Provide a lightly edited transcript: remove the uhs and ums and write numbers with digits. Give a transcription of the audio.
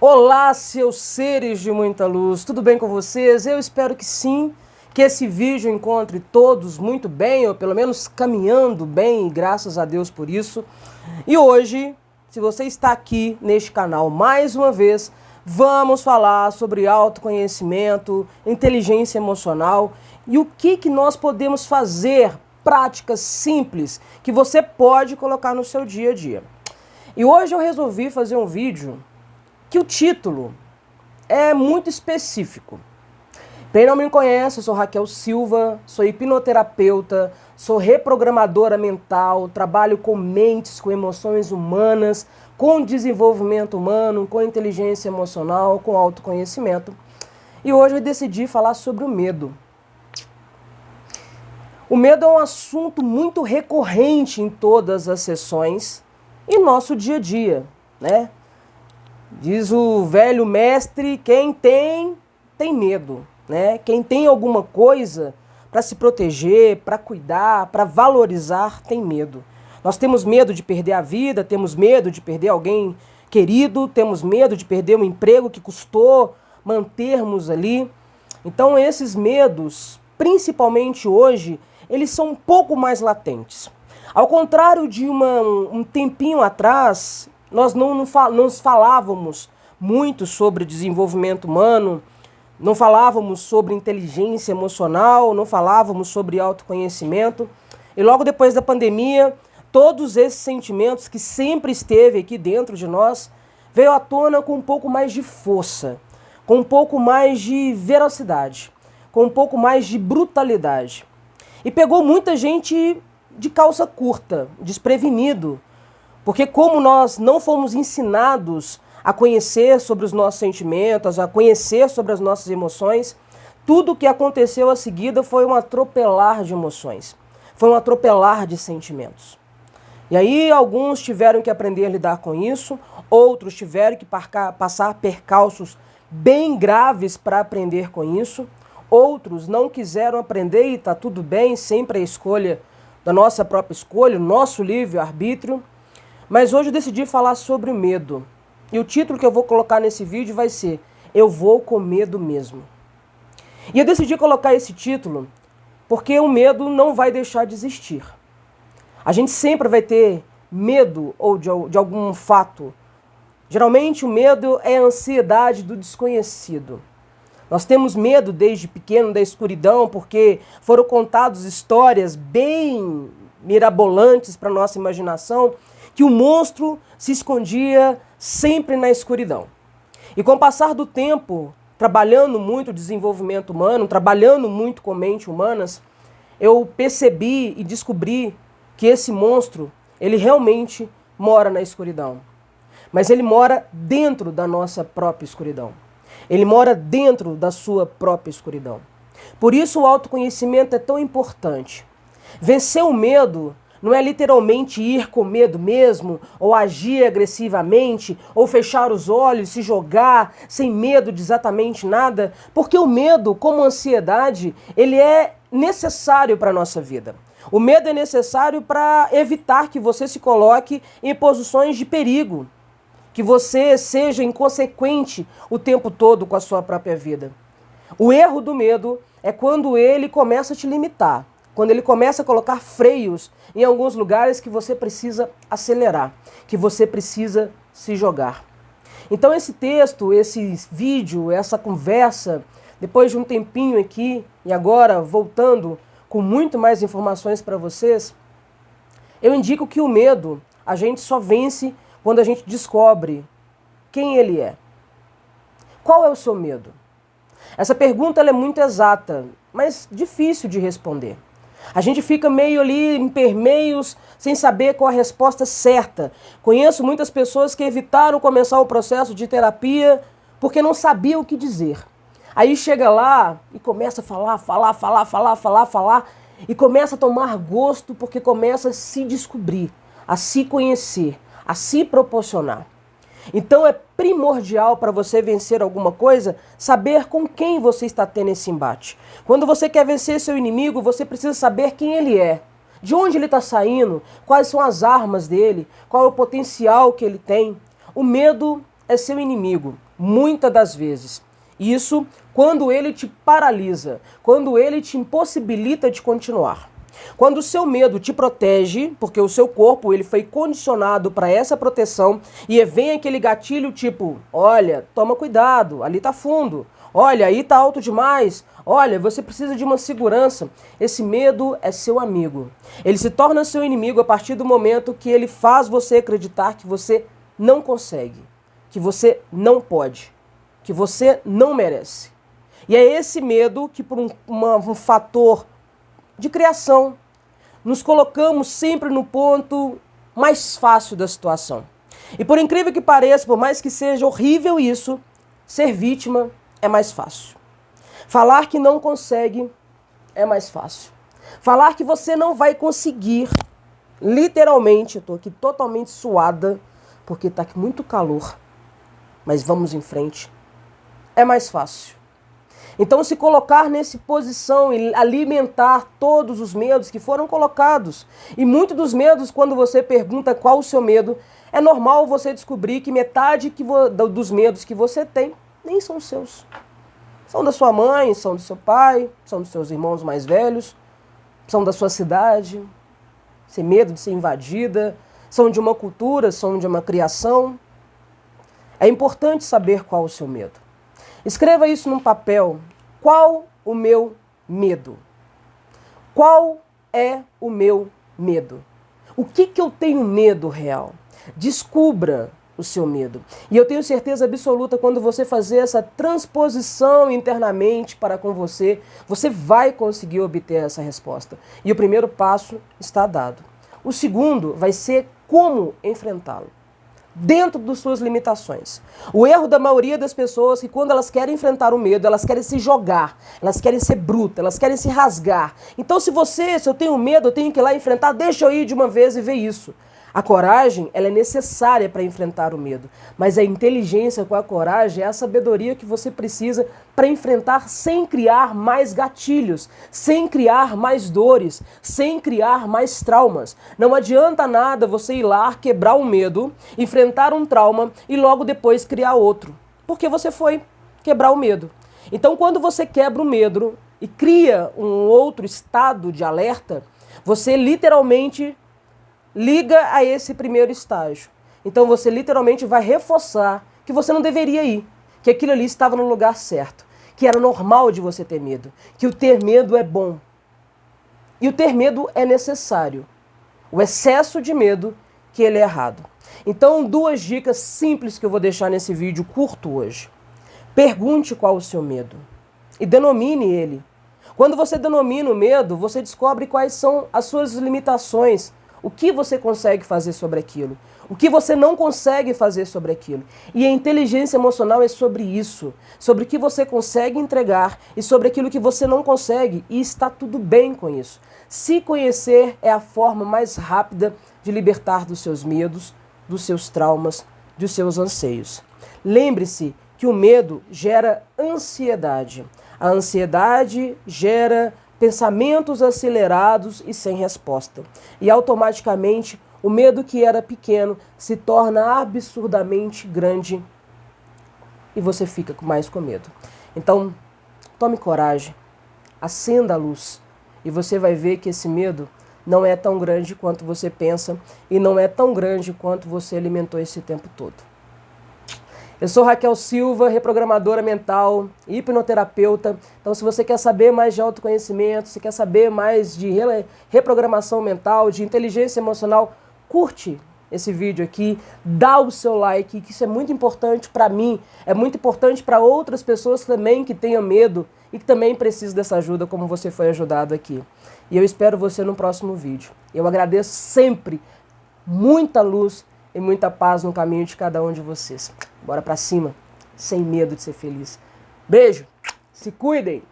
Olá, seus seres de muita luz, tudo bem com vocês? Eu espero que sim, que esse vídeo encontre todos muito bem, ou pelo menos caminhando bem, graças a Deus por isso. E hoje, se você está aqui neste canal mais uma vez, vamos falar sobre autoconhecimento, inteligência emocional e o que nós podemos fazer, práticas simples, que você pode colocar no seu dia a dia. E hoje eu resolvi fazer um vídeo que o título é muito específico. Quem não me conhece, eu sou Raquel Silva, sou hipnoterapeuta, sou reprogramadora mental, trabalho com mentes, com emoções humanas, com desenvolvimento humano, com inteligência emocional, com autoconhecimento. E hoje eu decidi falar sobre o medo. O medo é um assunto muito recorrente em todas as sessões e nosso dia a dia, né? Diz o velho mestre, quem tem medo, né? Quem tem alguma coisa para se proteger, para cuidar, para valorizar, tem medo. Nós temos medo de perder a vida, temos medo de perder alguém querido, temos medo de perder um emprego que custou mantermos ali. Então esses medos, principalmente hoje, eles são um pouco mais latentes. Ao contrário de um tempinho atrás, nós não falávamos muito sobre desenvolvimento humano, não falávamos sobre inteligência emocional, não falávamos sobre autoconhecimento. E logo depois da pandemia, todos esses sentimentos que sempre esteve aqui dentro de nós, veio à tona com um pouco mais de força, com um pouco mais de veracidade, com um pouco mais de brutalidade. E pegou muita gente de calça curta, desprevenido, porque como nós não fomos ensinados a conhecer sobre os nossos sentimentos, a conhecer sobre as nossas emoções, tudo o que aconteceu a seguida foi um atropelar de emoções, foi um atropelar de sentimentos. E aí alguns tiveram que aprender a lidar com isso, outros tiveram que passar percalços bem graves para aprender com isso, outros não quiseram aprender e está tudo bem, sempre a escolha da nossa própria escolha, nosso livre-arbítrio. Mas hoje eu decidi falar sobre o medo. E o título que eu vou colocar nesse vídeo vai ser Eu Vou com Medo Mesmo. E eu decidi colocar esse título porque o medo não vai deixar de existir. A gente sempre vai ter medo ou de algum fato. Geralmente o medo é a ansiedade do desconhecido. Nós temos medo desde pequeno da escuridão porque foram contadas histórias bem mirabolantes para a nossa imaginação que o monstro se escondia sempre na escuridão. E com o passar do tempo, trabalhando muito o desenvolvimento humano, trabalhando muito com mentes humanas, eu percebi e descobri que esse monstro, ele realmente mora na escuridão. Mas ele mora dentro da nossa própria escuridão. Ele mora dentro da sua própria escuridão. Por isso o autoconhecimento é tão importante. Vencer o medo não é literalmente ir com medo mesmo, ou agir agressivamente, ou fechar os olhos, se jogar sem medo de exatamente nada, porque o medo, como a ansiedade, ele é necessário para a nossa vida. O medo é necessário para evitar que você se coloque em posições de perigo, que você seja inconsequente o tempo todo com a sua própria vida. O erro do medo é quando ele começa a te limitar, quando ele começa a colocar freios em alguns lugares que você precisa acelerar, que você precisa se jogar. Então esse texto, esse vídeo, essa conversa, depois de um tempinho aqui e agora voltando com muito mais informações para vocês, eu indico que o medo a gente só vence quando a gente descobre quem ele é. Qual é o seu medo? Essa pergunta ela é muito exata, mas difícil de responder. A gente fica meio ali em permeios, sem saber qual a resposta certa. Conheço muitas pessoas que evitaram começar o processo de terapia porque não sabiam o que dizer. Aí chega lá e começa a falar, e começa a tomar gosto porque começa a se descobrir, a se conhecer, a se proporcionar. Então é primordial para você vencer alguma coisa, saber com quem você está tendo esse embate. Quando você quer vencer seu inimigo, você precisa saber quem ele é, de onde ele está saindo, quais são as armas dele, qual é o potencial que ele tem. O medo é seu inimigo. muitas das vezes. Isso quando ele te paralisa, quando ele te impossibilita de continuar. Quando o seu medo te protege, porque o seu corpo ele foi condicionado para essa proteção, e vem aquele gatilho tipo, olha, toma cuidado, ali tá fundo, olha, aí tá alto demais, olha, você precisa de uma segurança. Esse medo é seu amigo. Ele se torna seu inimigo a partir do momento que ele faz você acreditar que você não consegue, que você não pode, que você não merece. E é esse medo que, por um fator de criação, nos colocamos sempre no ponto mais fácil da situação. E por incrível que pareça, por mais que seja horrível isso, ser vítima é mais fácil. Falar que não consegue é mais fácil. Falar que você não vai conseguir, literalmente, eu estou aqui totalmente suada, porque está aqui muito calor, mas vamos em frente, é mais fácil. Então, se colocar nessa posição e alimentar todos os medos que foram colocados, e muitos dos medos, quando você pergunta qual o seu medo, é normal você descobrir que metade dos medos que você tem nem são seus. São da sua mãe, são do seu pai, são dos seus irmãos mais velhos, são da sua cidade, sem medo de ser invadida, são de uma cultura, são de uma criação. É importante saber qual o seu medo. Escreva isso num papel. Qual o meu medo? Qual é o meu medo? O que eu tenho medo real? Descubra o seu medo. E eu tenho certeza absoluta, quando você fazer essa transposição internamente para com você, você vai conseguir obter essa resposta. E o primeiro passo está dado. O segundo vai ser como enfrentá-lo, dentro das suas limitações. O erro da maioria das pessoas é que quando elas querem enfrentar o medo, elas querem se jogar, elas querem ser brutas, elas querem se rasgar. Então se eu tenho medo, eu tenho que ir lá enfrentar, deixa eu ir de uma vez e ver isso. A coragem, ela é necessária para enfrentar o medo, mas a inteligência com a coragem é a sabedoria que você precisa para enfrentar sem criar mais gatilhos, sem criar mais dores, sem criar mais traumas. Não adianta nada você ir lá, quebrar um medo, enfrentar um trauma e logo depois criar outro, porque você foi quebrar o medo. Então, quando você quebra o medo e cria um outro estado de alerta, você literalmente liga a esse primeiro estágio. Então você literalmente vai reforçar que você não deveria ir, que aquilo ali estava no lugar certo, que era normal de você ter medo, que o ter medo é bom. E o ter medo é necessário. O excesso de medo que ele é errado. Então, 2 dicas simples que eu vou deixar nesse vídeo curto hoje. Pergunte qual o seu medo e denomine ele. Quando você denomina o medo, você descobre quais são as suas limitações. O que você consegue fazer sobre aquilo? O que você não consegue fazer sobre aquilo? E a inteligência emocional é sobre isso. Sobre o que você consegue entregar e sobre aquilo que você não consegue. E está tudo bem com isso. Se conhecer é a forma mais rápida de libertar dos seus medos, dos seus traumas, dos seus anseios. Lembre-se que o medo gera ansiedade. A ansiedade gera pensamentos acelerados e sem resposta. E automaticamente o medo que era pequeno se torna absurdamente grande e você fica mais com medo. Então, tome coragem, acenda a luz e você vai ver que esse medo não é tão grande quanto você pensa e não é tão grande quanto você alimentou esse tempo todo. Eu sou Raquel Silva, reprogramadora mental, hipnoterapeuta. Então, se você quer saber mais de autoconhecimento, se quer saber mais de reprogramação mental, de inteligência emocional, curte esse vídeo aqui, dá o seu like, que isso é muito importante para mim, é muito importante para outras pessoas também que tenham medo e que também precisam dessa ajuda, como você foi ajudado aqui. E eu espero você no próximo vídeo. Eu agradeço sempre muita luz e muita paz no caminho de cada um de vocês. Bora pra cima, sem medo de ser feliz. Beijo, se cuidem!